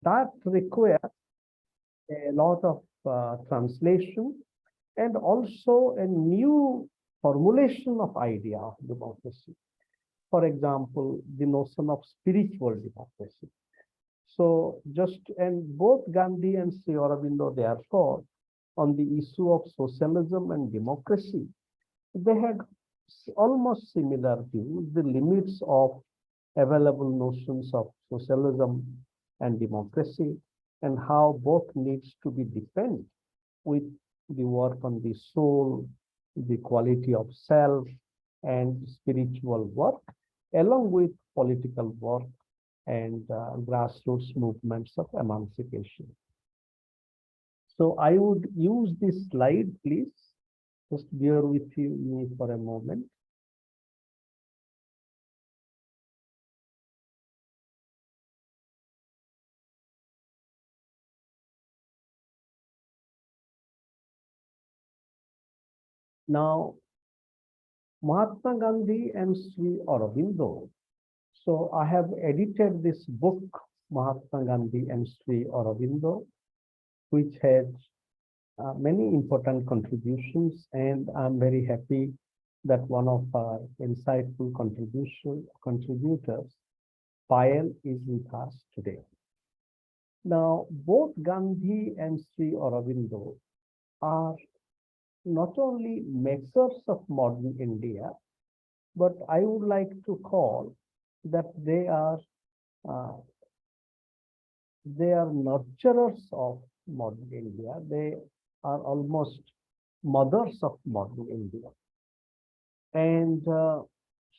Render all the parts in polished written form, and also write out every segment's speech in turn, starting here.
That requires a lot of translation and also a new formulation of idea of democracy. For example, the notion of spiritual democracy. So and both Gandhi and Sri Aurobindo, therefore, on the issue of socialism and democracy, they had almost similar views, the limits of available notions of socialism and democracy, and how both needs to be defended with the work on the soul, the quality of self, and spiritual work, along with political work and grassroots movements of emancipation. So I would use this slide, please. Just bear with me for a moment. Now, Mahatma Gandhi and Sri Aurobindo. So I have edited this book, Mahatma Gandhi and Sri Aurobindo, which has many important contributions, and I'm very happy that one of our insightful contributors, Payal, is with us today. Now, both Gandhi and Sri Aurobindo are not only makers of modern India, but I would like to call that they are nurturers of modern India. They are almost mothers of modern India. And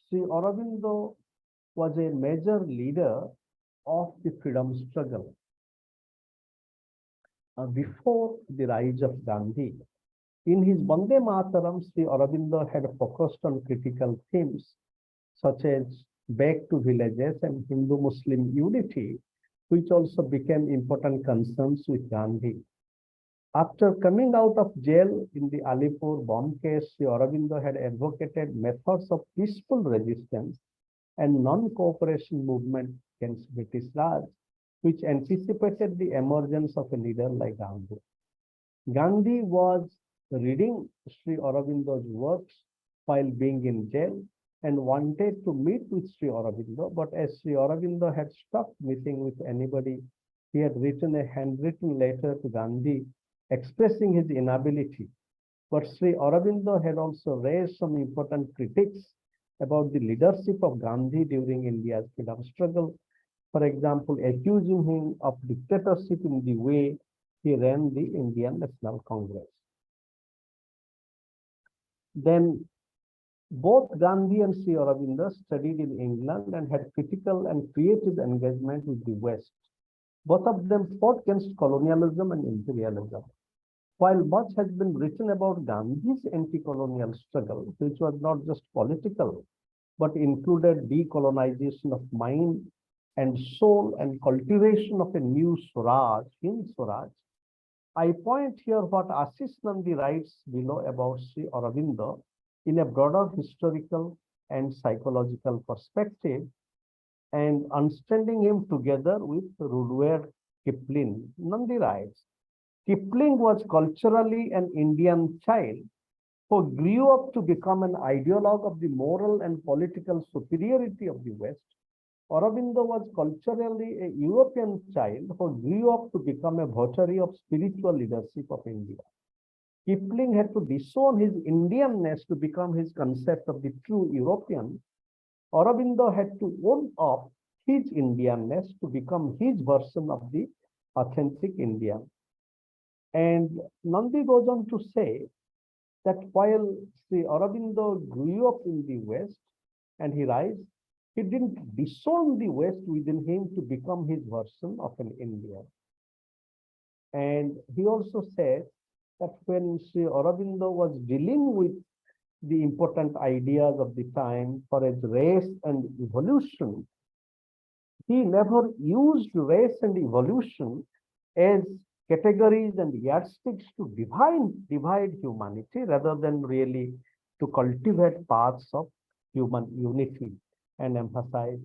Sri Aurobindo was a major leader of the freedom struggle before the rise of Gandhi. In his Vande Mataram, Sri Aurobindo had focused on critical themes such as back to villages and Hindu-Muslim unity, which also became important concerns with Gandhi. After coming out of jail in the Alipur bomb case, Sri Aurobindo had advocated methods of peaceful resistance and non-cooperation movement against British Raj, which anticipated the emergence of a leader like Gandhi. Gandhi was reading Sri Aurobindo's works while being in jail and wanted to meet with Sri Aurobindo, but as Sri Aurobindo had stopped meeting with anybody, he had written a handwritten letter to Gandhi expressing his inability. But Sri Aurobindo had also raised some important critiques about the leadership of Gandhi during India's freedom struggle. For example, accusing him of dictatorship in the way he ran the Indian National Congress. Then both Gandhi and Sri Aurobindo studied in England and had critical and creative engagement with the West. Both of them fought against colonialism and imperialism. While much has been written about Gandhi's anti-colonial struggle, which was not just political, but included decolonization of mind and soul and cultivation of a new swaraj, Hind Swaraj, I point here what Ashish Nandi writes below about Sri Aurobindo in a broader historical and psychological perspective, and understanding him together with Rudyard Kipling. Nandi writes, Kipling was culturally an Indian child who grew up to become an ideologue of the moral and political superiority of the West. Aurobindo was culturally a European child who grew up to become a votary of spiritual leadership of India. Kipling had to disown his Indianness to become his concept of the true European. Aurobindo had to own up his Indianness to become his version of the authentic Indian. And Nandi goes on to say that while Sri Aurobindo grew up in the West and he writes, he didn't disown the West within him to become his version of an Indian. And he also says that when Sri Aurobindo was dealing with the important ideas of the time, for as race and evolution, he never used race and evolution as categories and yardsticks to divide humanity, rather than really to cultivate paths of human unity and emphasize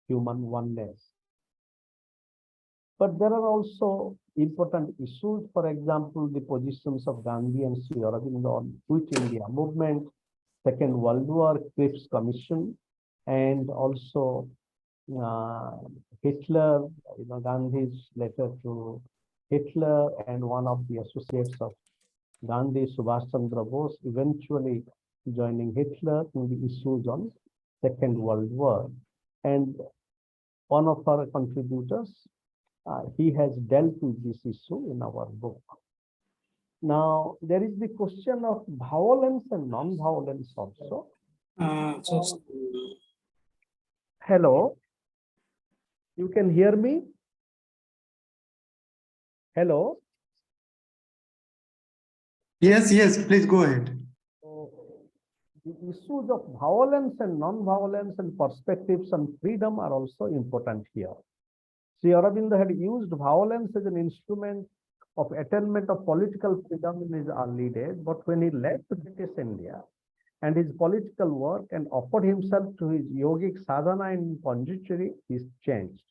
human oneness. But there are also important issues, for example, the positions of Gandhi and Sri Aurobindo on Quit India movement, Second World War, Cripps Commission, and also uh, Hitler, Gandhi's letter to Hitler, and one of the associates of Gandhi, Subhash Chandra Bose, eventually joining Hitler in the issues on Second World War. And one of our contributors, he has dealt with this issue in our book. Now, there is the question of violence and non-violence also. Hello, you can hear me? Hello? Yes, please go ahead. So, the issues of violence and non-violence and perspectives on freedom are also important here. Sri Aurobindo had used violence as an instrument of attainment of political freedom in his early days, but when he left British India and his political work and offered himself to his yogic sadhana in Pondicherry, he changed.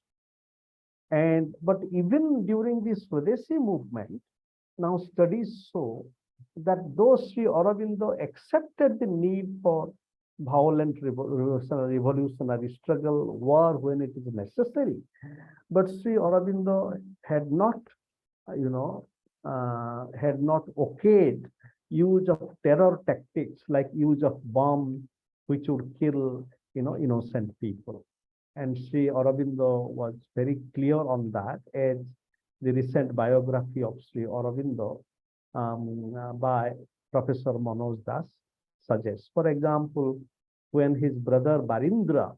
But even during this Swadeshi movement, now studies show that though Sri Aurobindo accepted the need for violent revolutionary struggle, war when it is necessary, but Sri Aurobindo had not, had not okayed use of terror tactics like use of bomb, which would kill, innocent people. And Sri Aurobindo was very clear on that, as the recent biography of Sri Aurobindo by Professor Manoj Das suggests. For example, when his brother Barindra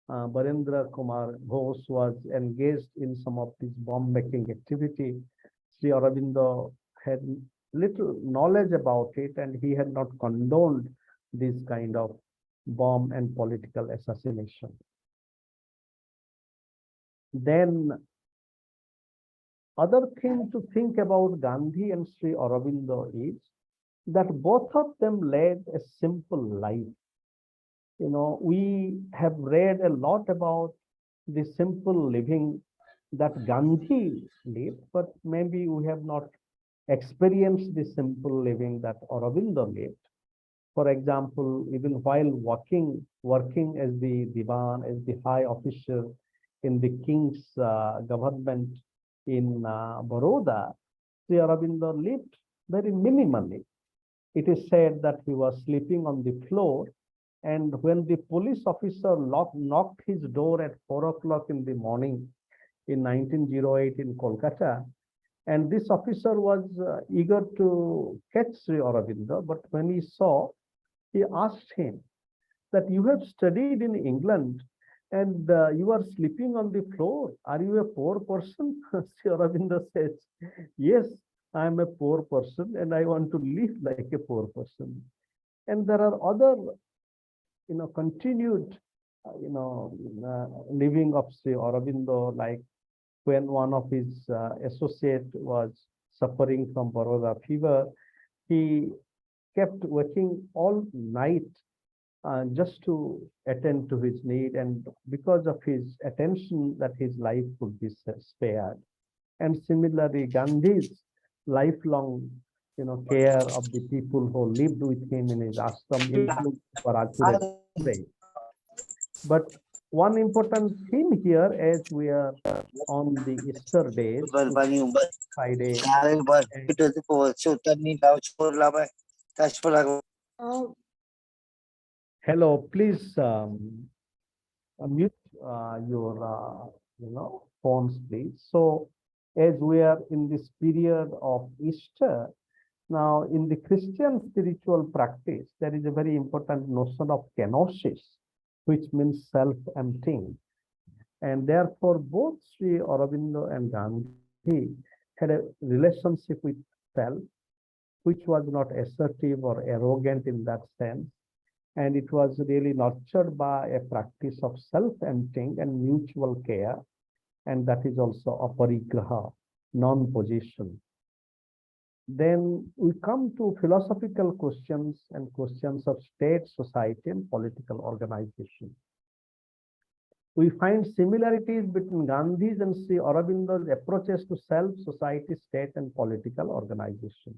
Kumar Ghosh was engaged in some of this bomb making activity, Sri Aurobindo had little knowledge about it, and he had not condoned this kind of bomb and political assassination. Then other thing to think about Gandhi and Sri Aurobindo is that both of them led a simple life. We have read a lot about the simple living that Gandhi lived, but maybe we have not experienced the simple living that Aurobindo lived. For example, even while working as the Diwan, as the high official in the king's government in Baroda, Sri Aurobindo lived very minimally. It is said that he was sleeping on the floor, and when the police officer knocked his door at 4 o'clock in the morning in 1908 in Kolkata, and this officer was eager to catch Sri Aurobindo, but when he saw, he asked him that you have studied in England and you are sleeping on the floor. Are you a poor person? Sri Aurobindo says, yes, I am a poor person and I want to live like a poor person. And there are other, continued, living of Sri Aurobindo, like when one of his associate was suffering from Baroda fever, he kept working all night just to attend to his need, and because of his attention that his life could be spared. And similarly, Gandhi's lifelong care of the people who lived with him in his ashram includes for accurate praise. But one important theme here, as we are on the Easter days, Friday. Hello, please mute your phones, please. So, as we are in this period of Easter, now in the Christian spiritual practice, there is a very important notion of kenosis, which means self-emptying. And therefore, both Sri Aurobindo and Gandhi had a relationship with self, which was not assertive or arrogant in that sense. And it was really nurtured by a practice of self-emptying and mutual care. And that is also aparigraha, non-possession. Then we come to philosophical questions and questions of state, society, and political organization. We find similarities between Gandhi's and Sri Aurobindo's approaches to self, society, state, and political organization.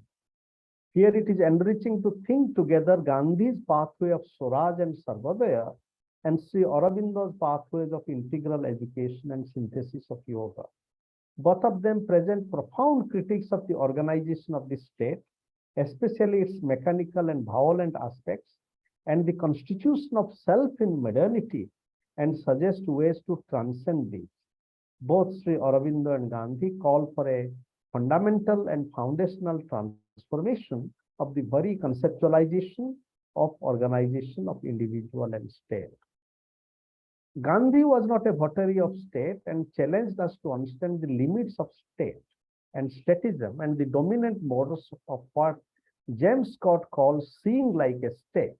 Here it is enriching to think together Gandhi's pathway of Swaraj and Sarvodaya and Sri Aurobindo's pathways of integral education and synthesis of yoga. Both of them present profound critiques of the organization of the state, especially its mechanical and violent aspects, and the constitution of self in modernity, and suggest ways to transcend these. Both Sri Aurobindo and Gandhi call for a fundamental and foundational transformation of the very conceptualization of organization of individual and state. Gandhi was not a votary of state and challenged us to understand the limits of state and statism and the dominant modus of what James Scott calls seeing like a state.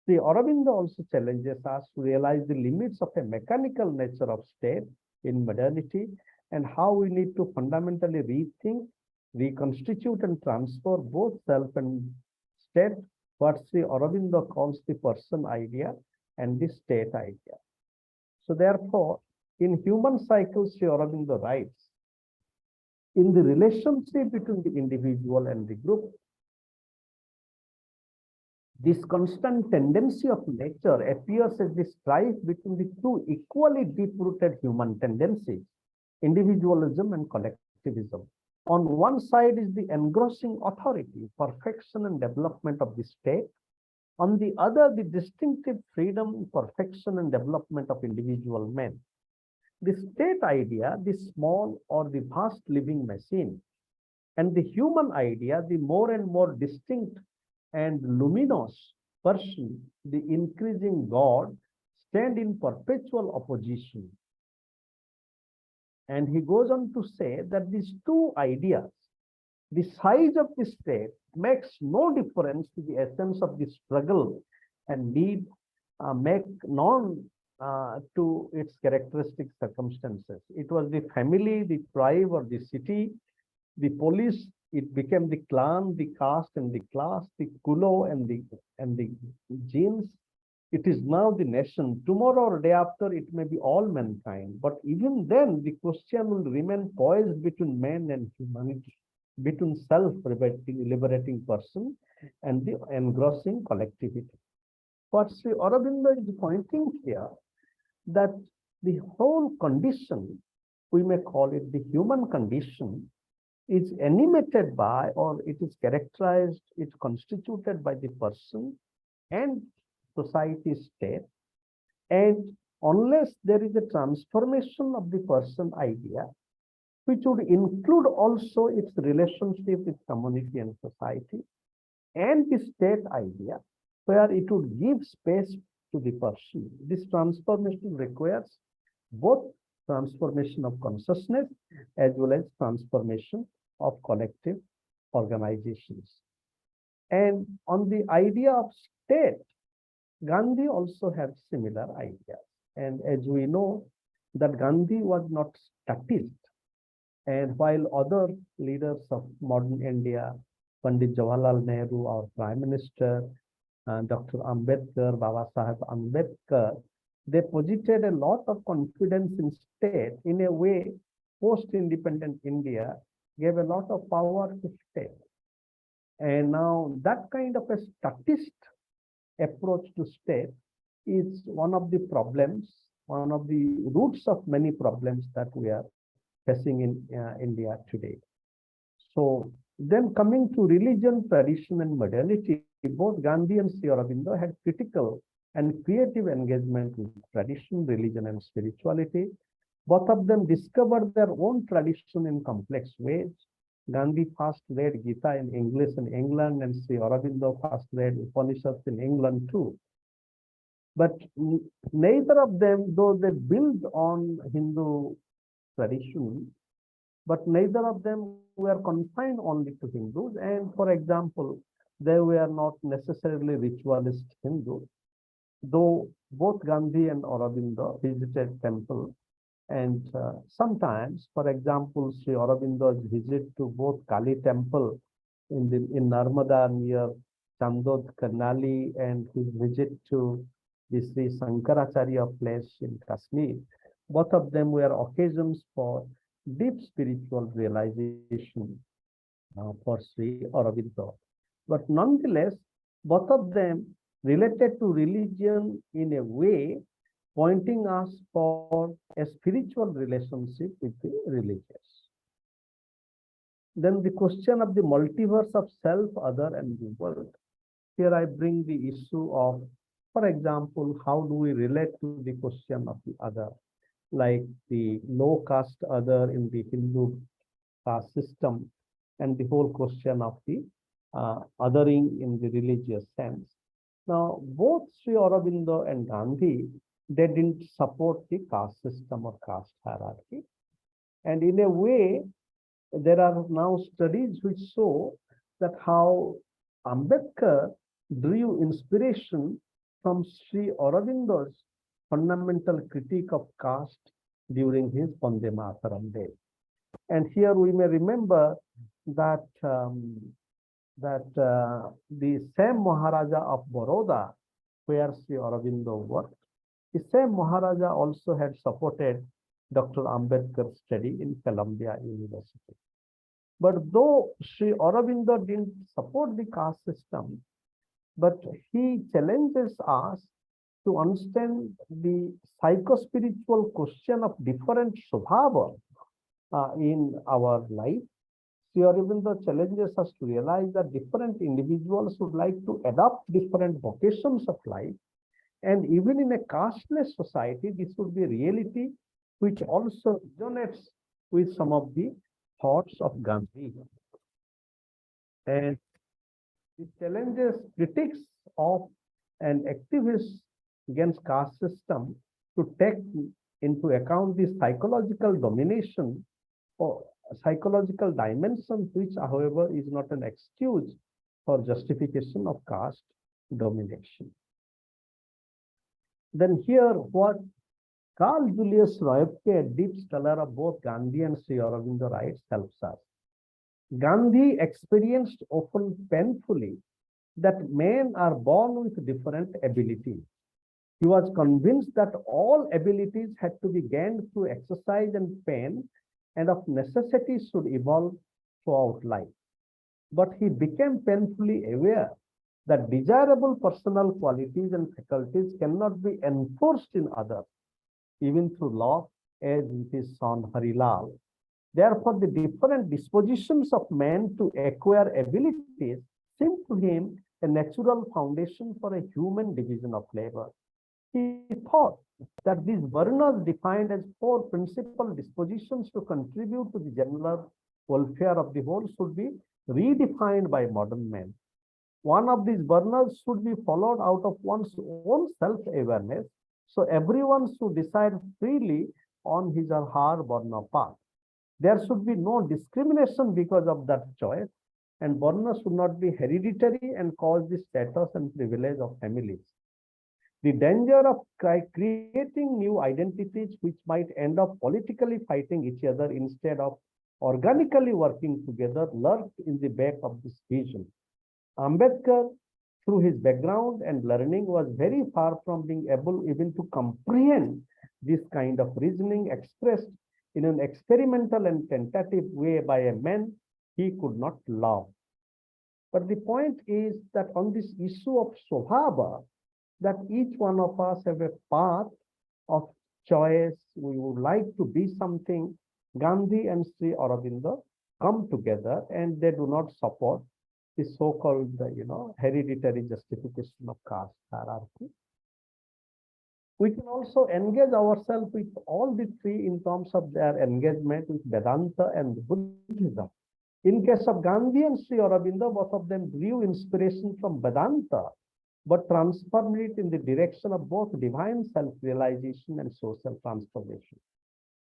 The Aurobindo also challenges us to realize the limits of a mechanical nature of state in modernity and how we need to fundamentally rethink, reconstitute, and transfer both self and state, what Sri Aurobindo calls the person idea and the state idea. So therefore, in Human Cycle, Sri Aurobindo writes, in the relationship between the individual and the group, this constant tendency of nature appears as the strife between the two equally deep-rooted human tendencies, individualism and collectivism. On one side is the engrossing authority, perfection and development of the state. On the other, the distinctive freedom, perfection and development of individual men. The state idea, the small or the vast living machine, and the human idea, the more and more distinct and luminous person, the increasing God, stand in perpetual opposition. And he goes on to say that these two ideas, the size of the state makes no difference to the essence of the struggle and need make known to its characteristic circumstances. It was the family, the tribe or the city, the police, it became the clan, the caste and the class, the kulo and the genes. It is now the nation. Tomorrow or day after, it may be all mankind. But even then, the question will remain poised between man and humanity, between self-liberating person and the engrossing collectivity. What Sri Aurobindo is pointing here, that the whole condition, we may call it the human condition, is animated by, or it is characterized, it's constituted by the person and society state. And unless there is a transformation of the person idea, which would include also its relationship with community and society, and the state idea, where it would give space to the person. This transformation requires both transformation of consciousness as well as transformation of collective organizations. And on the idea of state, Gandhi also had similar ideas. And as we know, that Gandhi was not statist. And while other leaders of modern India, Pandit Jawaharlal Nehru, our Prime Minister, Dr. Ambedkar, Baba Saheb Ambedkar, they posited a lot of confidence in state. In a way, post-independent India gave a lot of power to state. And now that kind of a statist approach to state is one of the problems, one of the roots of many problems that we are facing in India today. So then coming to religion, tradition, and modernity, both Gandhi and Sri Aurobindo had critical and creative engagement with tradition, religion, and spirituality. Both of them discovered their own tradition in complex ways. Gandhi first read Gita in English in England, and Sri Aurobindo first read Upanishads in England too. But neither of them, though they build on Hindu tradition, but neither of them were confined only to Hindus. And for example, they were not necessarily ritualist Hindus, though both Gandhi and Aurobindo visited temple. And sometimes, for example, Sri Aurobindo's visit to both Kali temple in Narmada near Chandod Karnali, and his visit to the Sri Shankaracharya place in Kashmir. Both of them were occasions for deep spiritual realization for Sri Aurobindo. But nonetheless, both of them related to religion in a way pointing us for a spiritual relationship with the religious. Then the question of the multiverse of self, other, and the world. Here I bring the issue of, for example, how do we relate to the question of the other, like the low caste other in the Hindu caste system, and the whole question of the othering in the religious sense. Now, both Sri Aurobindo and Gandhi, they didn't support the caste system or caste hierarchy. And in a way, there are now studies which show that how Ambedkar drew inspiration from Sri Aurobindo's fundamental critique of caste during his Vande Mataram days. And here we may remember that the same Maharaja of Baroda, where Sri Aurobindo worked, the same Maharaja also had supported Dr. Ambedkar's study in Columbia University. But though Sri Aurobindo didn't support the caste system, but he challenges us to understand the psychospiritual question of different swabhava in our life. Sri Aurobindo challenges us to realize that different individuals would like to adopt different vocations of life. And even in a casteless society, this would be a reality which also resonates with some of the thoughts of Gandhi. And it challenges critics of and activists against caste system to take into account the psychological domination or psychological dimension, which, however, is not an excuse for justification of caste domination. Then here, what Carl Julius Roepke, a deep scholar of both Gandhi and Sri Aurobindo, writes helps us. Gandhi experienced often painfully that men are born with different abilities. He was convinced that all abilities had to be gained through exercise and pain, and of necessity should evolve throughout life. But he became painfully aware that desirable personal qualities and faculties cannot be enforced in others, even through law, as with his son Harilal. Therefore, the different dispositions of men to acquire abilities seemed to him a natural foundation for a human division of labor. He thought that these varnas, defined as four principal dispositions to contribute to the general welfare of the whole, should be redefined by modern men. One of these varnas should be followed out of one's own self-awareness, so everyone should decide freely on his or her varna path. There should be no discrimination because of that choice, and varna should not be hereditary and cause the status and privilege of families. The danger of creating new identities which might end up politically fighting each other instead of organically working together lurked in the back of this vision. Ambedkar, through his background and learning, was very far from being able even to comprehend this kind of reasoning expressed in an experimental and tentative way by a man he could not love. But the point is that on this issue of Swabhava, that each one of us have a path of choice, we would like to be something. Gandhi and Sri Aurobindo come together and they do not support the so-called, hereditary justification of caste hierarchy. We can also engage ourselves with all the three in terms of their engagement with Vedanta and Buddhism. In case of Gandhi and Sri Aurobindo, both of them drew inspiration from Vedanta, but transformed it in the direction of both divine self-realization and social transformation.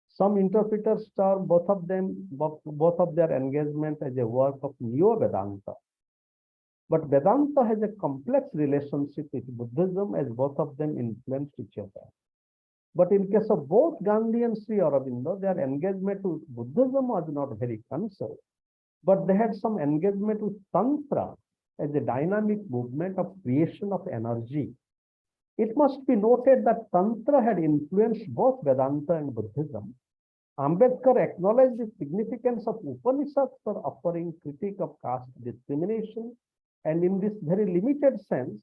Some interpreters term both of their engagement as a work of Neo-Vedanta. But Vedanta has a complex relationship with Buddhism, as both of them influenced each other. But in case of both Gandhi and Sri Aurobindo, their engagement with Buddhism was not very concerned, but they had some engagement with Tantra as a dynamic movement of creation of energy. It must be noted that Tantra had influenced both Vedanta and Buddhism. Ambedkar acknowledged the significance of Upanishads for offering critique of caste discrimination, and in this very limited sense,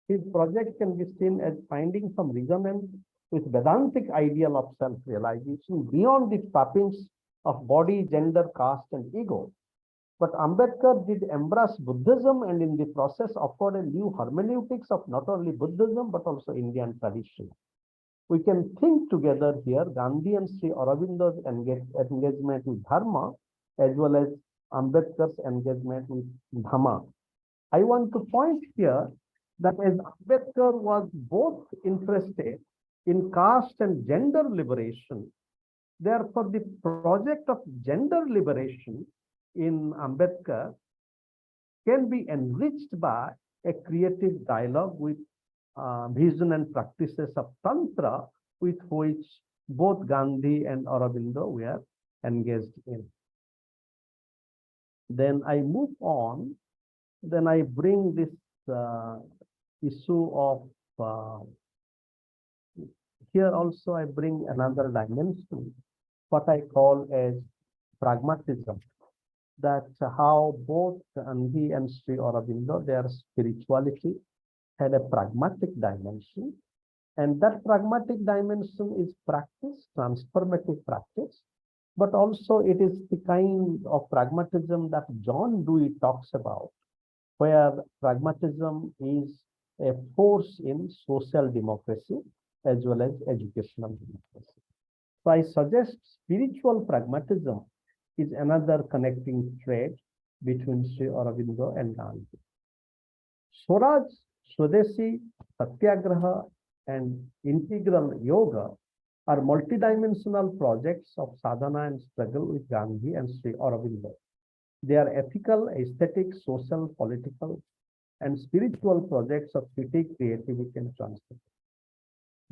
his project can be seen as finding some resonance with Vedantic ideal of self-realization beyond the trappings of body, gender, caste, and ego. But Ambedkar did embrace Buddhism and in the process offered a new hermeneutics of not only Buddhism but also Indian tradition. We can think together here Gandhi and Sri Aurobindo's engagement with Dharma as well as Ambedkar's engagement with Dhamma. I want to point here that as Ambedkar was both interested in caste and gender liberation, therefore the project of gender liberation in Ambedkar can be enriched by a creative dialogue with vision and practices of Tantra with which both Gandhi and Aurobindo were engaged in. Then I move on. Then I bring this issue of, here also I bring another dimension, what I call as pragmatism. That how both Gandhi and Sri Aurobindo, their spirituality had a pragmatic dimension, and that pragmatic dimension is practice, transformative practice, but also it is the kind of pragmatism that John Dewey talks about, where pragmatism is a force in social democracy as well as educational democracy. So I suggest spiritual pragmatism is another connecting thread between Sri Aurobindo and Gandhi. Swaraj, Swadeshi, Satyagraha, and Integral Yoga are multidimensional projects of sadhana and struggle with Gandhi and Sri Aurobindo. They are ethical, aesthetic, social, political, and spiritual projects of critique, creativity, and transformation.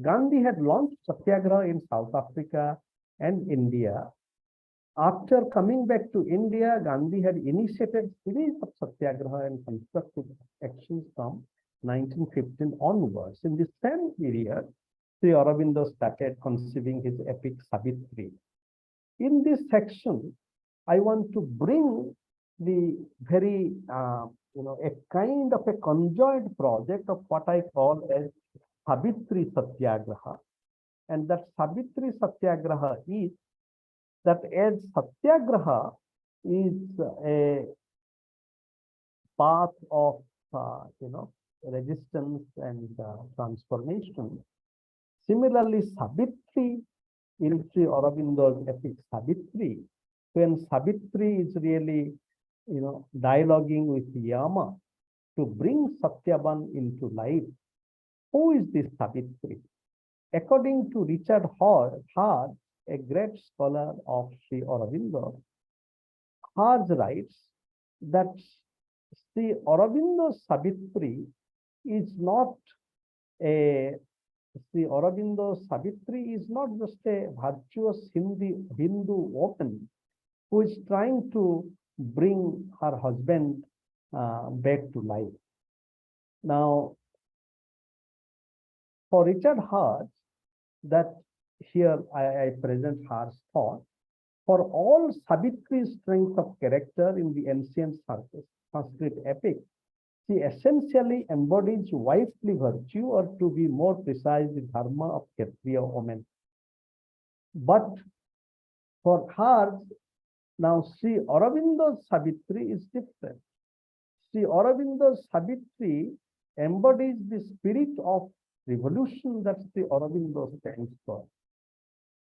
Gandhi had launched Satyagraha in South Africa and India. After coming back to India, Gandhi had initiated a series of Satyagraha and constructive actions from 1915 onwards. In the same period, Sri Aurobindo started conceiving his epic Savitri. In this section, I want to bring the very, a kind of a conjoined project of what I call as Savitri Satyagraha. And that Savitri Satyagraha is that as Satyagraha is a path of, resistance and transformation, similarly, Savitri in Sri Aurobindo's epic Savitri, when Savitri is really, dialoguing with Yama to bring Satyavan into life. Who is this Savitri? According to Richard Hard, a great scholar of Sri Aurobindo, Hard writes that Sri Aurobindo's Savitri is not Sri Aurobindo's Savitri is not just a virtuous Hindu woman who is trying to bring her husband back to life. Now, for Richard Hart, that here I present Hart's thought. For all Savitri's strength of character in the ancient Sanskrit epic, she essentially embodies wifely virtue, or to be more precise, the dharma of Kshatriya women. But for her, now Sri Aurobindo's Savitri is different. Sri Aurobindo's Savitri embodies the spirit of revolution that Sri Aurobindo stands for.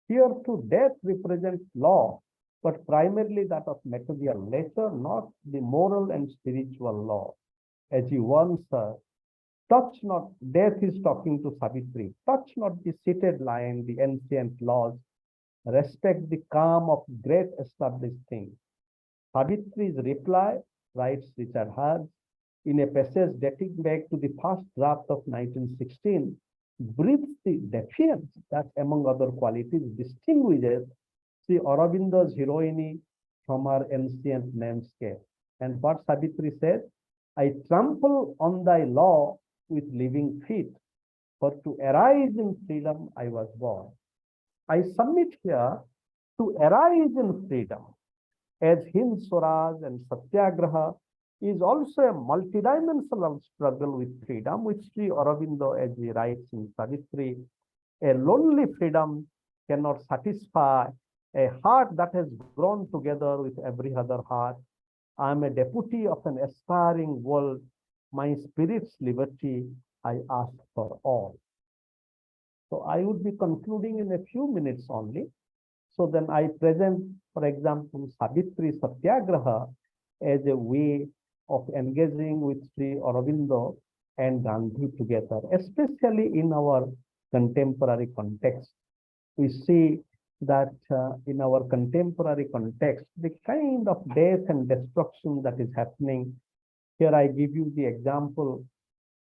Here too, death represents law, but primarily that of material nature, not the moral and spiritual law. As he once said, touch not, death is talking to Savitri, touch not the seated lion, the ancient laws, respect the calm of great established things. Savitri's reply, writes Richard Hart, in a passage dating back to the first draft of 1916, breathes the defiance that, among other qualities, distinguishes Sri Aurobindo's heroine from her ancient namesake. And what Savitri says, I trample on thy law with living feet. For to arise in freedom, I was born. I submit here to arise in freedom, as Hind Swaraj and Satyagraha is also a multidimensional struggle with freedom, which Sri Aurobindo, as he writes in Savitri, a lonely freedom cannot satisfy a heart that has grown together with every other heart. I am a deputy of an aspiring world. My spirit's liberty I ask for all. So I would be concluding in a few minutes only. So then I present, for example, Savitri Satyagraha as a way of engaging with Sri Aurobindo and Gandhi together, especially in our contemporary context. We see that in our contemporary context, the kind of death and destruction that is happening. Here I give you the example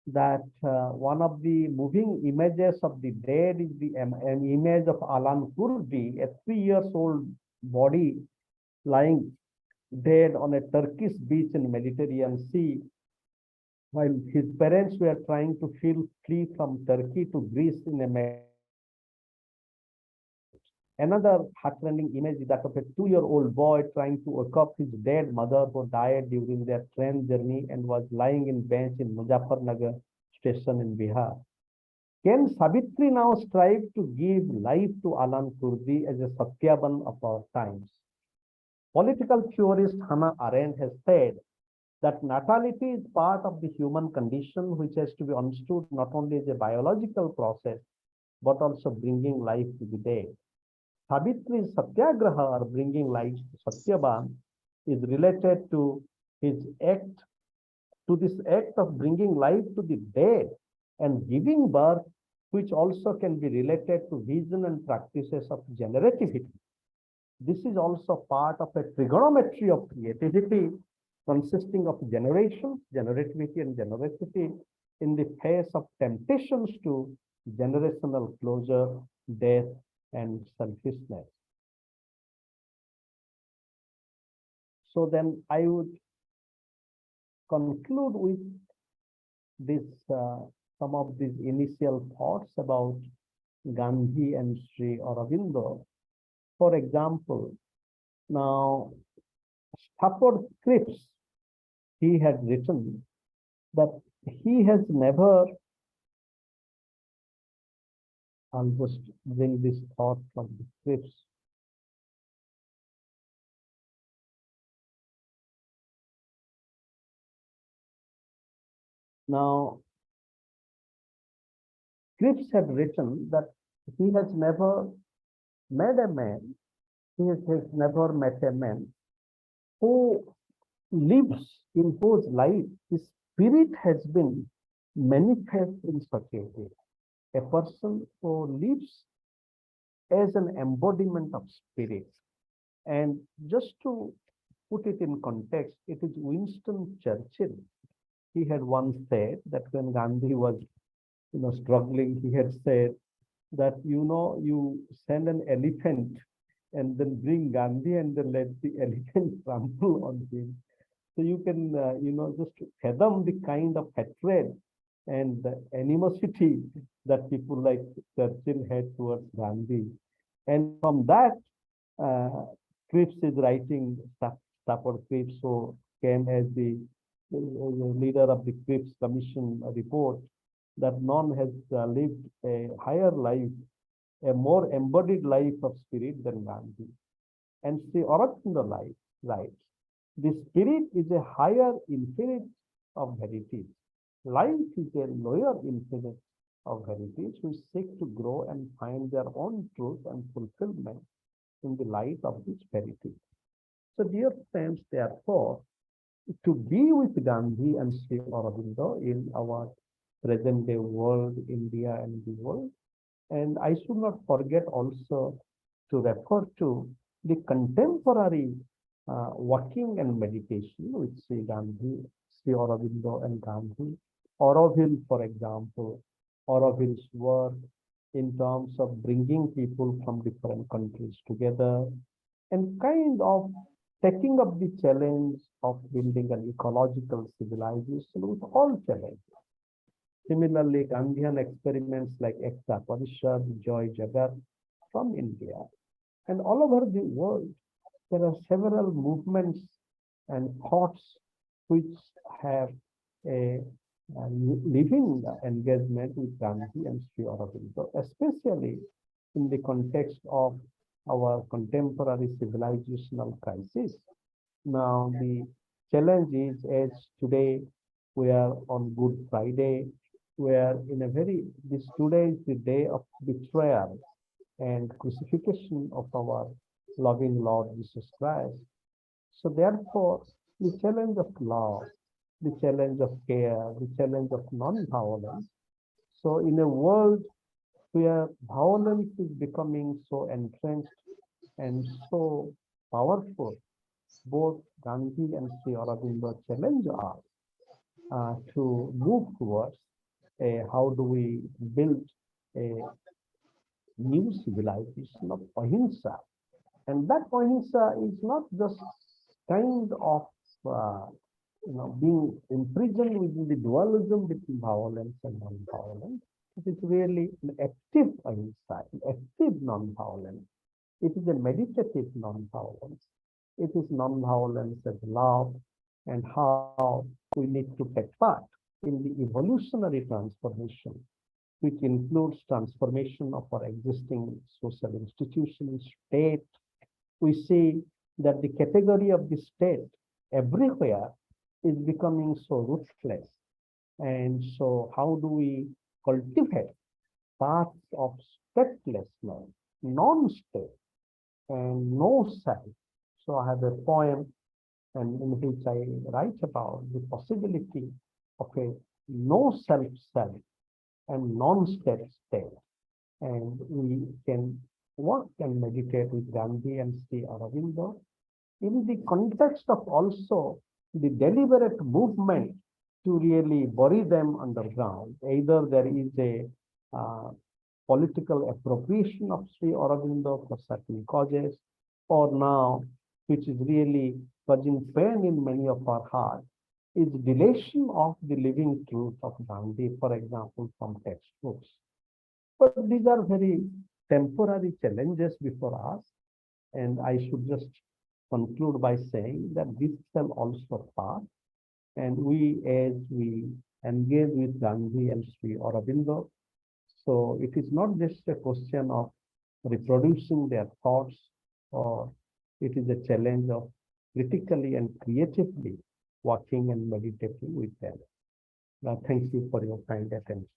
that one of the moving images of the dead is an image of Alan Kurdi, a 3-year-old body lying dead on a Turkish beach in Mediterranean Sea, while his parents were trying to flee from Turkey to Greece in a. Another heartrending image is that of a 2-year-old boy trying to wake up his dead mother who died during their train journey and was lying in bench in Muzaffarnagar station in Bihar. Can Savitri now strive to give life to Alan Kurdi as a Satyavan of our times? Political theorist Hannah Arendt has said that natality is part of the human condition which has to be understood not only as a biological process, but also bringing life to the dead. Savitri's Satyagraha, or bringing life to Satyavan, is related to his act, to this act of bringing life to the dead and giving birth, which also can be related to vision and practices of generativity. This is also part of a trigonometry of creativity consisting of generation, generativity, and generosity in the face of temptations to generational closure, death, and selfishness. So then I would conclude with this, some of these initial thoughts about Gandhi and Sri Aurobindo. For example, now Stafford Cripps, he had written that he has never, I'll just bring this thought from the Cripps. Now, Cripps had written that he has never met a man, he has never met a man who lives, in whose life his spirit has been manifest in such a way. A person who lives as an embodiment of spirit. And just to put it in context, it is Winston Churchill. He had once said that when Gandhi was, struggling, he had said that, you send an elephant and then bring Gandhi and then let the elephant trample on him. So you can, just fathom the kind of hatred and the animosity that people like Churchill had towards Gandhi. And from that, Cripps is writing, Stafford Cripps, who came as the leader of the Cripps Commission report, that none has lived a higher life, a more embodied life of spirit than Gandhi. And Sri Aurobindo writes, the spirit is a higher infinite of heritage. Life is a lower infinite of heritage which seek to grow and find their own truth and fulfillment in the light of this heritage. So dear friends, therefore, to be with Gandhi and Sri Aurobindo in our present day world, India and the world. And I should not forget also to refer to the contemporary working and meditation with Sri Gandhi, Sri Aurobindo and Gandhi. Auroville, for example, Auroville's work in terms of bringing people from different countries together and kind of taking up the challenge of building an ecological civilization with all challenges. Similarly, Gandhian experiments like Ekta Parishad, Joy Jagat from India. And all over the world, there are several movements and thoughts which have a living engagement with Gandhi and Sri Aurobindo, especially in the context of our contemporary civilizational crisis. Now, the challenge is, as today we are on Good Friday, we are in a this today is the day of betrayal and crucifixion of our loving Lord Jesus Christ. So therefore, the challenge of love, the challenge of care, the challenge of non-violence. So in a world where violence is becoming so entrenched and so powerful, both Gandhi and Sri Aurobindo challenge us to move towards how do we build a new civilization of ahimsa. And that ahimsa is not just kind of being imprisoned within the dualism between violence and non-violence. It is really an active ahimsa, an active non-violence. It is a meditative non-violence. It is non-violence as love, and how we need to take part in the evolutionary transformation, which includes transformation of our existing social institutions, state. We see that the category of the state everywhere is becoming so ruthless. And so how do we cultivate paths of statelessness, non-state, and no self? So I have a poem and in which I write about the possibility of a no self and non-state state. And we can work and meditate with Gandhi and Sri Aurobindo in the context of also the deliberate movement to really bury them underground. Either there is a political appropriation of Sri Aurobindo for certain causes, or now, which is really causing pain in many of our hearts, is deletion of the living truth of Gandhi, for example, from textbooks. But these are very temporary challenges before us. And I should just conclude by saying that this shall also pass. And we, as we engage with Gandhi and Sri Aurobindo, so it is not just a question of reproducing their thoughts, or it is a challenge of critically and creatively working and meditating with them. Now, thank you for your kind attention.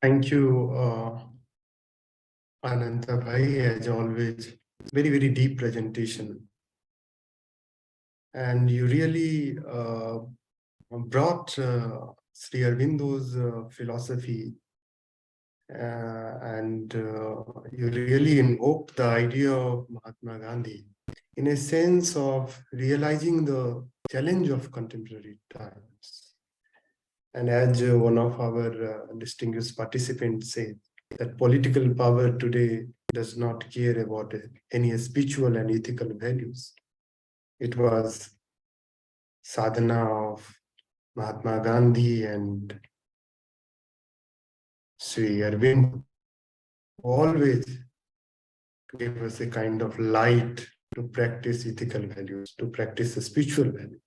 Thank you, Ananta Bhai, as always. Very, very deep presentation. And you really brought Sri Aurobindo's philosophy, and you really invoked the idea of Mahatma Gandhi in a sense of realizing the challenge of contemporary times. And as one of our distinguished participants said, that political power today does not care about any spiritual and ethical values. It was sadhana of Mahatma Gandhi and Sri Aurobindo always gave us a kind of light to practice ethical values, to practice a spiritual value.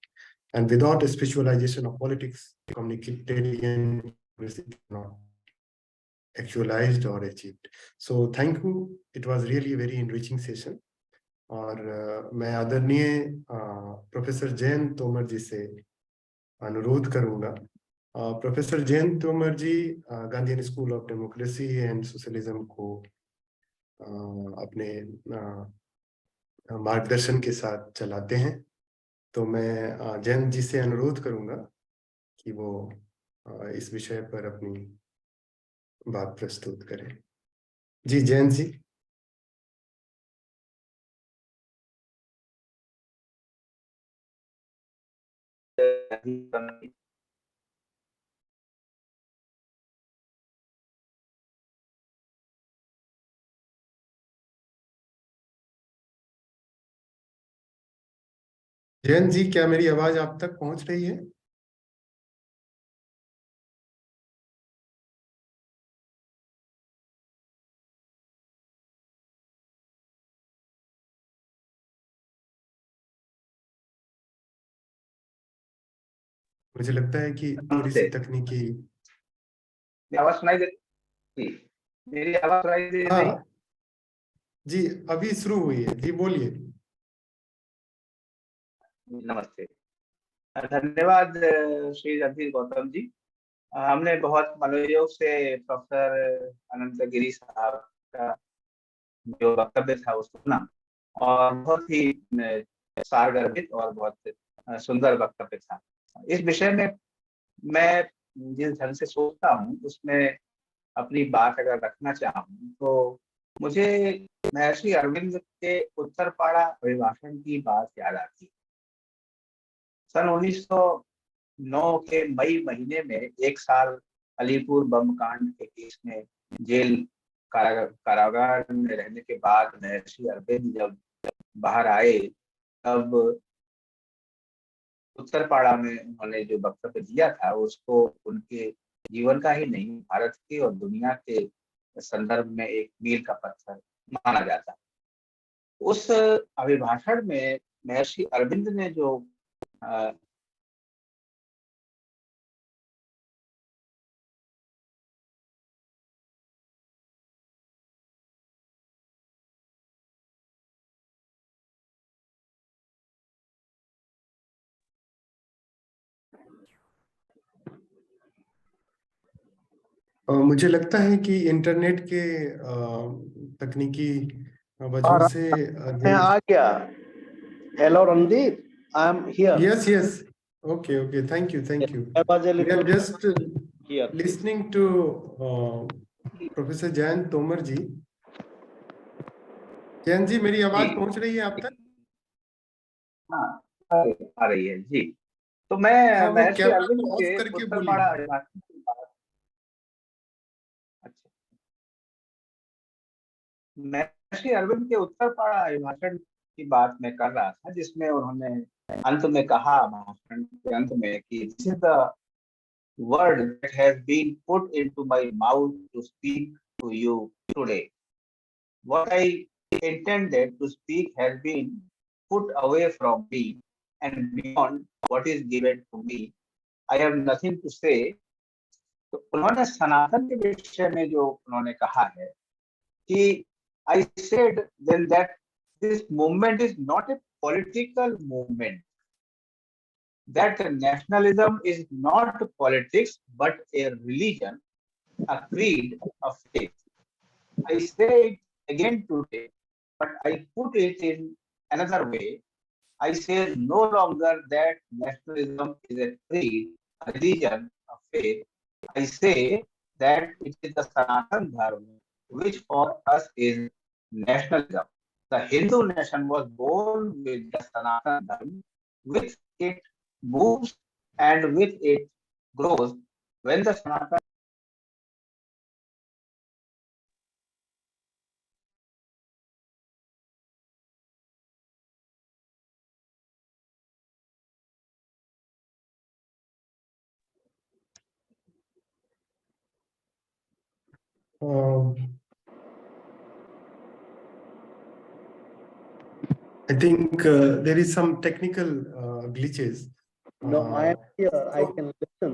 And without a spiritualization of politics, communitarian cannot actualized or achieved. So thank you. It was really a very enriching session. और मैं आदरणीय professor Jayant Tomar जी से अनुरोध करूंगा. Professor Jayant Tomar ji Gandhian school of democracy and socialism को अपने मार्गदर्शन के साथ चलाते हैं. तो मैं जयंत जी से अनुरोध करूंगा कि वो इस विषय पर अपनी बात प्रस्तुत करें. जी जयंत जी. जयंत जी, क्या मेरी आवाज आप तक पहुंच रही है? मुझे लगता है कि थोड़ी सी तकनीकी। मेरी आवाज सुनाई दे रही? मेरी आवाज सुनाई दे रही? हाँ जी, अभी शुरू हुई है जी, बोलिए। नमस्ते, धन्यवाद श्री रणधीर गौतम जी। हमने बहुत मनोयोग से प्रोफेसर अनंत गिरी साहब का जो वक्तव्य था वो सुना, और बहुत ही सारगर्भित और बहुत सुंदर वक्तव्य था। इस विषय में मैं जिस ढंग से सोचता हूँ उसमें अपनी बात अगर रखना चाहूँ तो मुझे महर्षि अरविंद के उत्तरपाड़ा अभिभाषण की बात याद आती है। सन 1909 के मई महीने में एक साल अलीपुर बम कांड के केस में जेल कारागार में रहने के बाद महर्षि अरविंद जब बाहर आए, तब उत्तरपाड़ा में उन्होंने जो वक्तव्य दिया था उसको उनके जीवन का ही नहीं, भारत के और दुनिया के संदर्भ में एक मील का पत्थर माना जाता है। उस अभिभाषण में महर्षि अरविंद ने जो मुझे लगता है कि इंटरनेट के तकनीकी वजह से मैं आ गया। Hello Randeep, I am here. Yes yes, okay okay, thank you thank you. We are just listening to professor Jayant Tomar ji. Jayant ji, मेरी आवाज पहुंच रही है आप तक? हाँ, आ रही है जी। तो मैं हाँ, वो महर्षि कैमरा अरविंद को ऑफ के करके उत्तरपाड़ा बोलिए। अभिभाषण की बात, अच्छा, महर्षि अरविंद के उत्तरपाड़ा अभिभाषण की बात मैं कर रहा था, जिसमें उन्होंने अंत में कहा, भाषण के अंत में, कि this is the word that has been put into my mouth to speak to you today. What I intended to speak has been put away from me and beyond what is given to me. I have nothing to say. तो उन्होंने सनातन के विषय में जो उन्होंने कहा है कि I said then that this movement is not a political movement, that nationalism is not politics but a religion, a creed, a faith. I say it again today, but I put it in another way. I say no longer that nationalism is a creed, a religion, a faith. I say that it is the Sanatan Dharma, which for us is nationalism. The Hindu nation was born with the Sanatan Dharma, with it moves and with it grows. When the Sanatan I think there is some technical glitches. No, I am here. I can listen.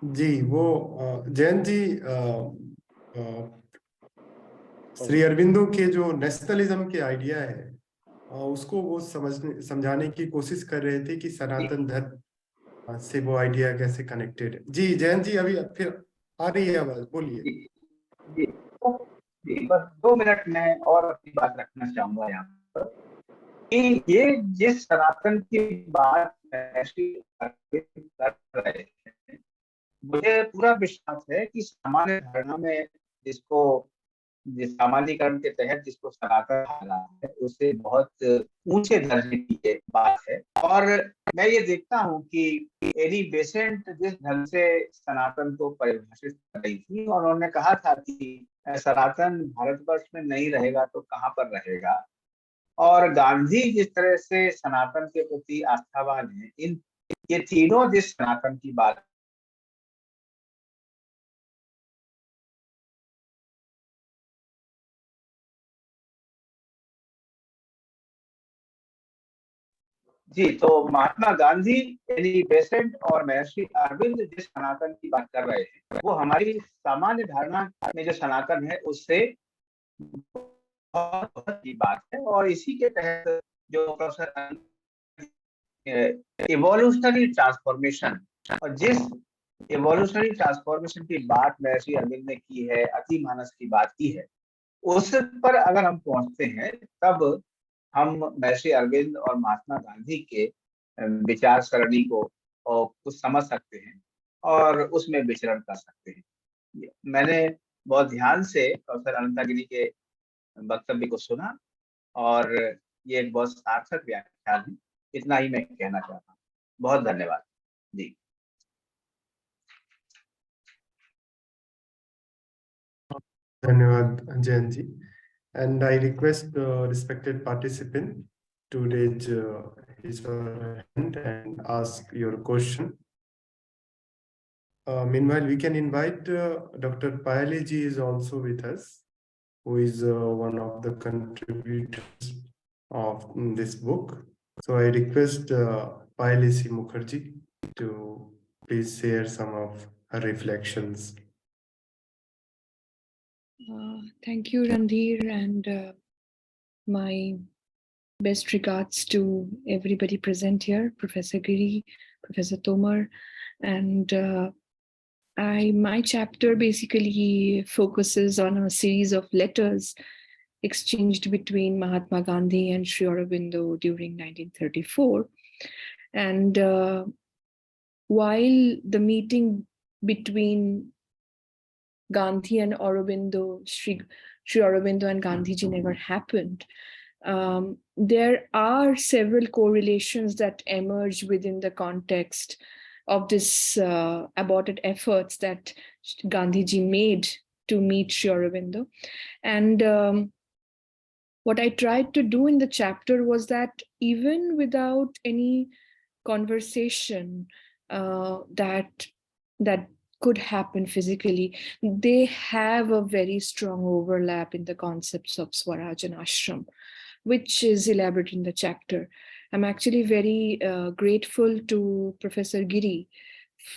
जी, वो जयंत जी, श्री अरविंदो के जो nationalism के idea है, उसको वो समझाने की कोशिश कर रहे थे कि सनातन धर्म से वो आइडिया कैसे कनेक्टेड है। जी जयंत जी, अभी फिर आ रही है आवाज, बोलिए। जी, जी, बस 2 मिनट में और अपनी बात रखना चाहूंगा यहाँ पर, कि ये जिस सनातन की बात महर्षि अरविंद कर रहे हैं, मुझे पूरा विश्वास है कि सामान्य धारणा में जिसको, जिस सामान्यीकरण के तहत जिसको सनातन कहा रहा है, उसे बहुत ऊंचे दर्जे की ये बात है। और मैं ये देखता हूँ कि एनी बेसेंट जिस ढंग से सनातन को परिभाषित कर रही थी, और उन्होंने कहा था कि सनातन भारतवर्ष में नहीं रहेगा तो कहाँ पर रहेगा, और गांधी जिस तरह से सनातन के प्रति आस्थावान है, इन ये तीनों जिस सनातन की बात जी, तो महात्मा गांधी यानी बेसेंट और महर्षि अरविंद जिस सनातन की बात कर रहे हैं, वो हमारी सामान्य धारणा में जो सनातन है उससे बहुत की बात है। और इसी के तहत जो प्रोफेसर इवोल्यूशनरी ट्रांसफॉर्मेशन, और जिस इवोल्यूशनरी ट्रांसफॉर्मेशन की बात महर्षि अरविंद ने की है, अति मानस की बात की है, उस पर अगर हम पहुंचते हैं तब हम महर्षि अरविंद और महात्मा गांधी के विचार सरणी को और कुछ समझ सकते हैं और उसमें विचरण कर सकते हैं। मैंने बहुत ध्यान से प्रोफेसर अनंता गिरी के वक्तव्य को सुना और ये एक बहुत सार्थक व्याख्यान है। इतना ही मैं कहना चाहता हूँ। बहुत धन्यवाद जी। धन्यवाद जयंत जी. And I request respected participant to raise his or her hand and ask your question. Meanwhile, we can invite Dr. Payali ji is also with us, who is one of the contributors of this book. So I request Payali C. Mukherjee to please share some of her reflections. Thank you, Randhir, and my best regards to everybody present here, Professor Giri, Professor Tomar, and my chapter basically focuses on a series of letters exchanged between Mahatma Gandhi and Sri Aurobindo during 1934. And while the meeting between Gandhi and Aurobindo, Sri Aurobindo and Gandhiji never happened, there are several correlations that emerge within the context of this aborted efforts that Gandhiji made to meet Sri Aurobindo. And what I tried to do in the chapter was that even without any conversation that could happen physically, they have a very strong overlap in the concepts of swaraj and ashram, which is elaborated in the chapter. I'm actually very grateful to Professor Giri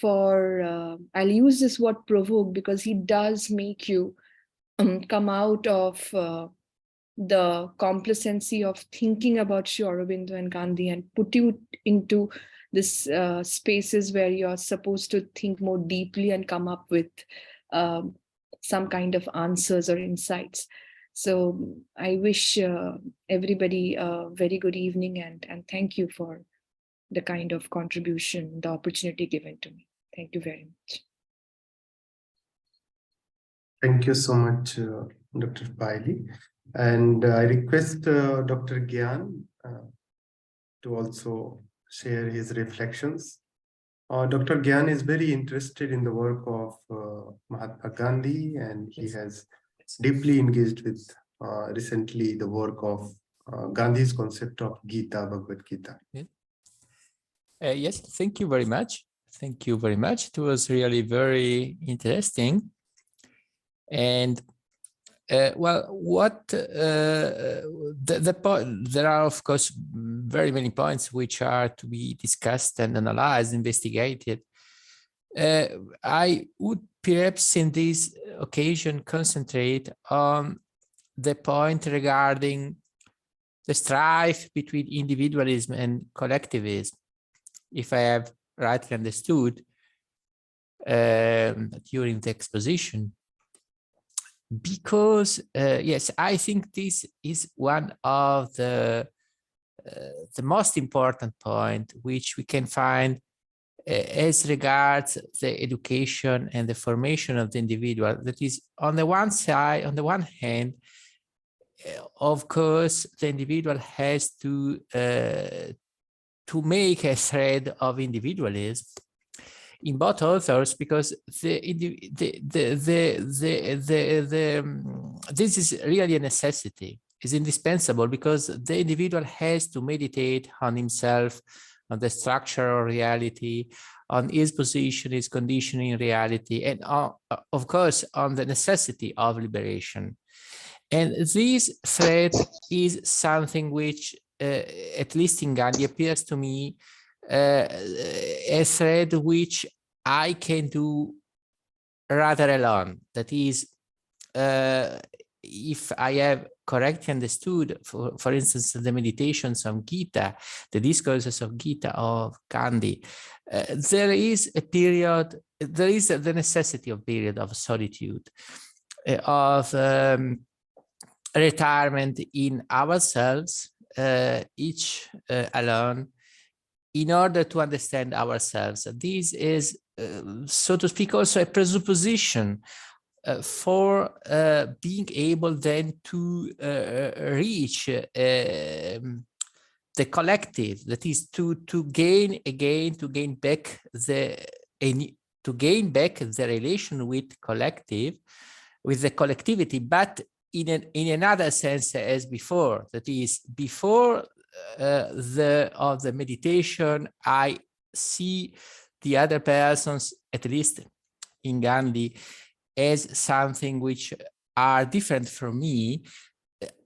for, I'll use this word provoke, because he does make you come out of the complacency of thinking about Sri Aurobindo and Gandhi and put you into this spaces where you're supposed to think more deeply and come up with some kind of answers or insights. So I wish everybody a very good evening and thank you for the kind of contribution, the opportunity given to me. Thank you very much. Thank you so much, Dr. Payali. And I request Dr. Gyan to also share his reflections. Dr. Gyan is very interested in the work of Mahatma Gandhi, and he has deeply engaged with recently the work of Gandhi's concept of Gita, Bhagavad Gita. Yes, thank you very much. Thank you very much. It was really very interesting. And well, what the point, there are of course very many points which are to be discussed and analyzed, investigated. I would perhaps in this occasion concentrate on the point regarding the strife between individualism and collectivism, if I have rightly understood during the exposition. Because yes, I think this is one of the most important point which we can find as regards the education and the formation of the individual. That is, on the one side, on the one hand, of course, the individual has to make a thread of individualism in both authors, because this is really a necessity, is indispensable, because the individual has to meditate on himself, on the structure of reality, on his position, his condition in reality, and of course on the necessity of liberation. And this thread is something which at least in Gandhi, appears to me a thread which I can do rather alone. That is, if I have correctly understood, for instance, the meditations of Gita, the discourses of Gita of Gandhi, there is a period, there is the necessity of period of solitude, of retirement in ourselves, each alone, in order to understand ourselves. This is, so to speak, also a presupposition for being able then to reach the collective, that is to gain back the relation with collective, with the collectivity, but in another sense as before. That is, before the meditation, I see the other persons, at least in Gandhi, as something which are different from me.